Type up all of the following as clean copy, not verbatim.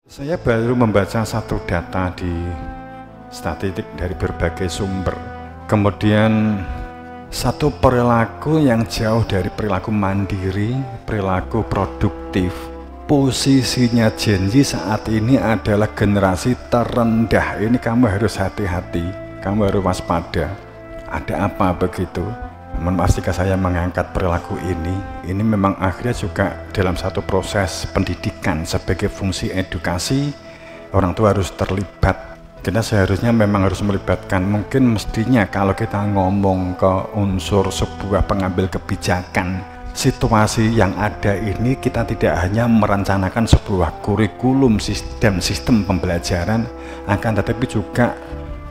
Saya baru membaca satu data di statistik dari berbagai sumber. Kemudian satu perilaku yang jauh dari perilaku mandiri, perilaku produktif. Posisinya Gen Z saat ini adalah generasi terendah. Ini kamu harus hati-hati, kamu harus waspada. Ada apa begitu? Mohon maaf jika saya mengangkat perilaku ini memang akhirnya juga dalam satu proses pendidikan sebagai fungsi edukasi. Orang tua harus terlibat. Kita seharusnya memang harus melibatkan, mungkin mestinya kalau kita ngomong ke unsur sebuah pengambil kebijakan, situasi yang ada ini kita tidak hanya merencanakan sebuah kurikulum sistem pembelajaran, akan tetapi juga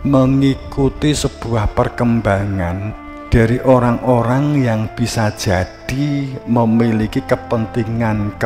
mengikuti sebuah perkembangan dari orang-orang yang bisa jadi memiliki kepentingan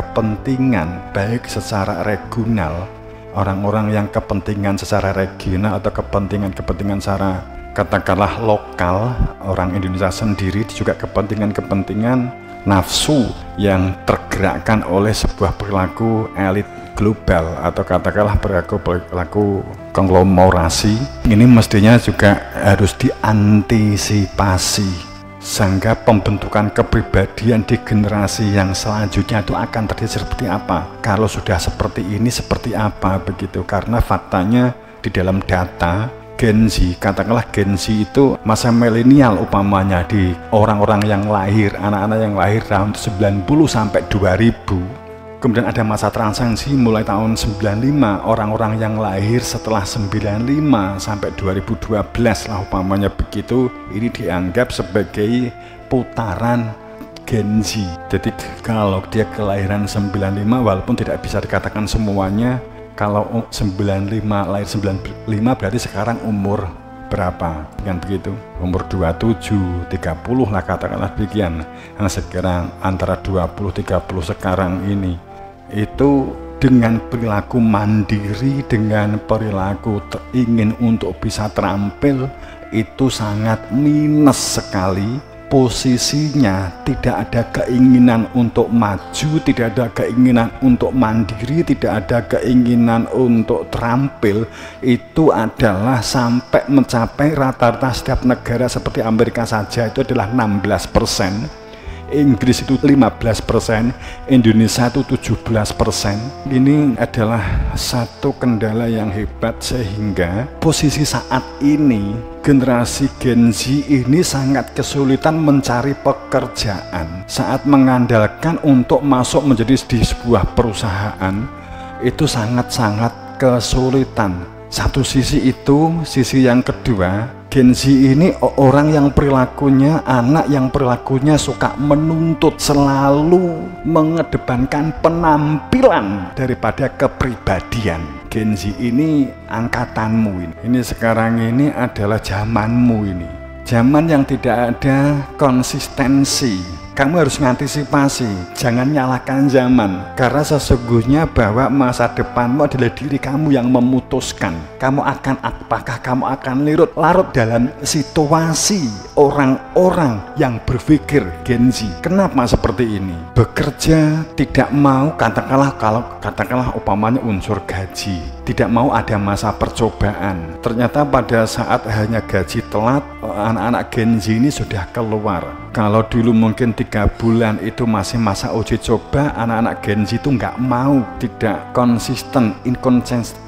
baik secara regional, orang-orang yang kepentingan secara regional atau kepentingan secara katakanlah lokal, orang Indonesia sendiri, juga kepentingan nafsu yang tergerakkan oleh sebuah perilaku elit global atau katakanlah perilaku konglomerasi. Ini mestinya juga harus diantisipasi sehingga pembentukan kepribadian di generasi yang selanjutnya itu akan terjadi seperti apa. Kalau sudah seperti ini seperti apa begitu, karena faktanya di dalam data Gen Z, katakanlah Gen Z itu masa milenial umpamanya, di orang-orang yang lahir, anak-anak yang lahir tahun 90 sampai 2000. Kemudian ada masa transisi mulai tahun 95, orang-orang yang lahir setelah 95 sampai 2012 lah umpamanya begitu. Ini dianggap sebagai putaran Gen Z. Jadi kalau dia kelahiran 95, walaupun tidak bisa dikatakan semuanya, kalau 95 lahir 95 berarti sekarang umur berapa, kan begitu, umur 27, 30 lah katakanlah demikian. Nah sekarang antara 20-30 sekarang ini itu dengan perilaku mandiri, dengan perilaku ingin untuk bisa terampil, itu sangat minus sekali. Posisinya tidak ada keinginan untuk maju, tidak ada keinginan untuk mandiri, tidak ada keinginan untuk terampil. Itu adalah sampai mencapai rata-rata setiap negara seperti Amerika saja itu adalah 16%. Inggris itu 15%, Indonesia itu 17%. Ini adalah satu kendala yang hebat, sehingga posisi saat ini generasi Gen Z ini sangat kesulitan mencari pekerjaan. Saat mengandalkan untuk masuk menjadi di sebuah perusahaan, itu sangat-sangat kesulitan. Satu sisi itu, sisi yang kedua, Gen Z ini orang yang perilakunya, anak yang perilakunya suka menuntut, selalu mengedepankan penampilan daripada kepribadian. Gen Z ini angkatanmu ini sekarang ini adalah zamanmu ini. Zaman yang tidak ada konsistensi. Kamu harus mengantisipasi, jangan nyalahkan zaman, karena sesungguhnya bahwa masa depanmu adalah diri kamu yang memutuskan. Apakah kamu akan larut dalam situasi orang-orang yang berpikir Gen Z. Kenapa seperti ini? Bekerja tidak mau, katakanlah umpamanya unsur gaji, tidak mau ada masa percobaan. Ternyata pada saat hanya gaji telat, anak-anak Gen Z ini sudah keluar. Kalau dulu mungkin 3 bulan itu masih masa uji coba, anak-anak Gen Z itu nggak mau, tidak konsisten, inkonsisten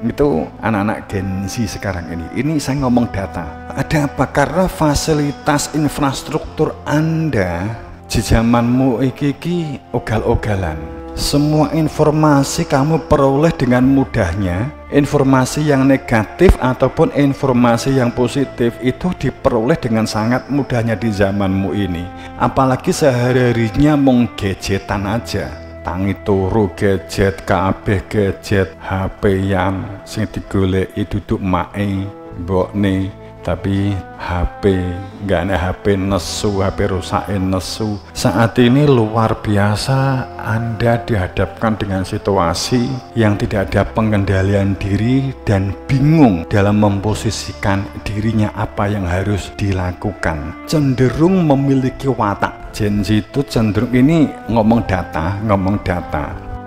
itu anak-anak Gen Z sekarang ini. Ini saya ngomong data. Ada apa? Karena fasilitas infrastruktur Anda di zamanmu iki ogal-ogalan. Semua informasi kamu peroleh dengan mudahnya. Informasi yang negatif ataupun informasi yang positif itu diperoleh dengan sangat mudahnya di zamanmu ini. Apalagi sehari-harinya mung gadgetan aja. Tangi turu gadget, kabeh gadget, HP yang sing digoleki duduk mae, mbokne, tapi HP, nggak ada HP nesu, HP rusakin nesu. Saat ini luar biasa Anda dihadapkan dengan situasi yang tidak ada pengendalian diri dan bingung dalam memposisikan dirinya apa yang harus dilakukan. Cenderung memiliki watak. Gen Z itu cenderung ini ngomong data,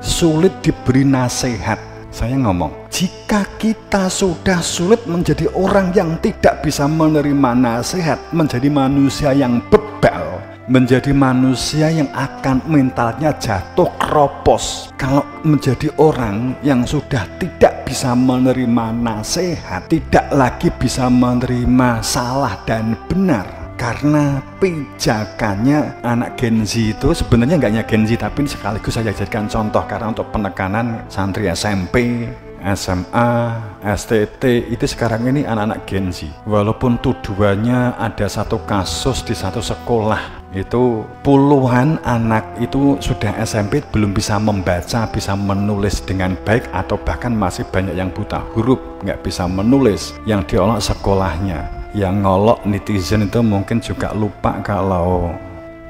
sulit diberi nasihat. Saya ngomong, jika kita sudah sulit menjadi orang yang tidak bisa menerima nasihat, menjadi manusia yang bebal, menjadi manusia yang akan mentalnya jatuh keropos. Kalau menjadi orang yang sudah tidak bisa menerima nasihat, tidak lagi bisa menerima salah dan benar, karena pijakannya anak Gen Z itu sebenarnya nggak hanya Gen Z, tapi sekaligus saya jadikan contoh karena untuk penekanan santri SMP, SMA, STT itu sekarang ini anak-anak Gen Z. Walaupun tuduhannya ada satu kasus di satu sekolah itu puluhan anak itu sudah SMP belum bisa membaca, bisa menulis dengan baik, atau bahkan masih banyak yang buta huruf, nggak bisa menulis, yang diolok sekolahnya. Yang ngolok netizen itu mungkin juga lupa kalau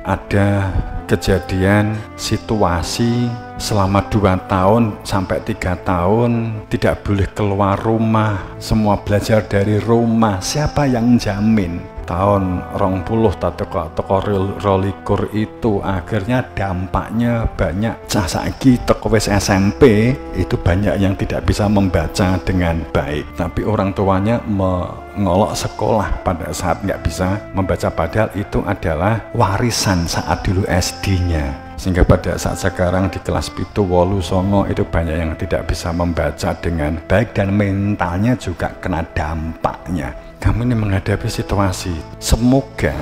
ada kejadian situasi selama 2 tahun sampai 3 tahun tidak boleh keluar rumah, semua belajar dari rumah. Siapa yang jamin? Tahun 20 teko rolikur itu akhirnya dampaknya banyak. Cah saiki teko wis SMP itu banyak yang tidak bisa membaca dengan baik, tapi orang tuanya mengolok sekolah pada saat nggak bisa membaca, padahal itu adalah warisan saat dulu SD-nya. Sehingga pada saat sekarang di kelas pitu, wolu, songo itu banyak yang tidak bisa membaca dengan baik dan mentalnya juga kena dampaknya. Kami ini menghadapi situasi, semoga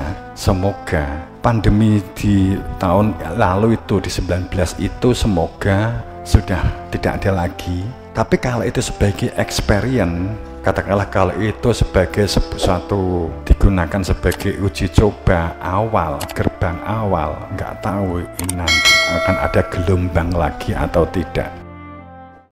pandemi di tahun lalu itu di 19 itu semoga sudah tidak ada lagi. Tapi kalau itu sebagai experience, katakanlah kalau itu sebagai suatu digunakan sebagai uji coba awal, gerbang awal, nggak tahu ini nanti akan ada gelombang lagi atau tidak.